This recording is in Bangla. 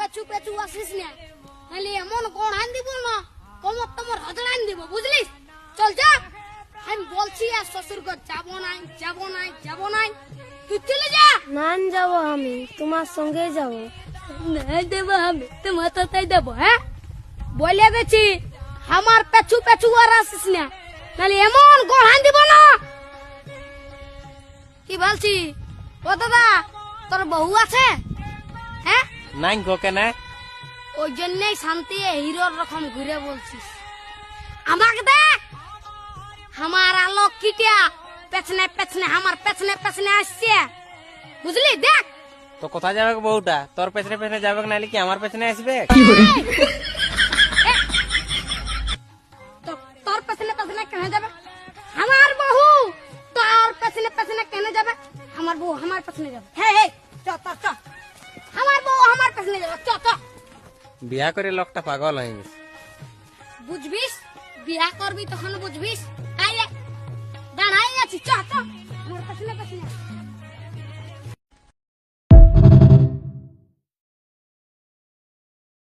পেছু পেছু আসিস না, নাহলে এমন গড়ান দিব না কোমর তোমার হজড়ান দিব, বুঝলিস? চল যা, আমি বলছি আর শ্বশুর ঘর যাবো নাই, যাবো নাই, যাবো নাই, তুই চলে যা। না যাবো, আমি তোমার সঙ্গে যাবো। না দেবো, আমি তোমার তাই দেবো। হ্যাঁ, বলে গেছি আমার পেছু পেছু আর আসিস না, নাহলে এমন গড়ান দিব না। কি বলছি? ও দাদা, তোর বউ আছে? হ্যাঁ, নাই গো কেন? ওই জন্যই শান্তি হিরোর রকম ঘুরে বলছিস। আমাকে দেখ, আমার আলোক কিটিয়া পেছনে পেছনে, আমার পেছনে পেছনে আসছে, বুঝলি? দেখ তো কোথায় যাবে গো বউটা? তোর পেছনে পেছনে যাবে নাহলে কি আমার পেছনে আসবে? তোর পেছনে পেছনে কেন যাবে? আমার বউ তোর পেছনে পেছনে কেন যাবে? আমার বউ আমার পেছনে যাবে। হ্যাঁ হ্যাঁ, চ চ চ, আমার বউ আমার পেছনে যাবে, চ চ। বিয়া করে লোকটা পাগল হয়ে গেছে। বুঝবিস, বিয়া করবি তখন বুঝবিস। আইলে দাঁড়াই আছি, চ চ, আমার পেছনে পেছনে।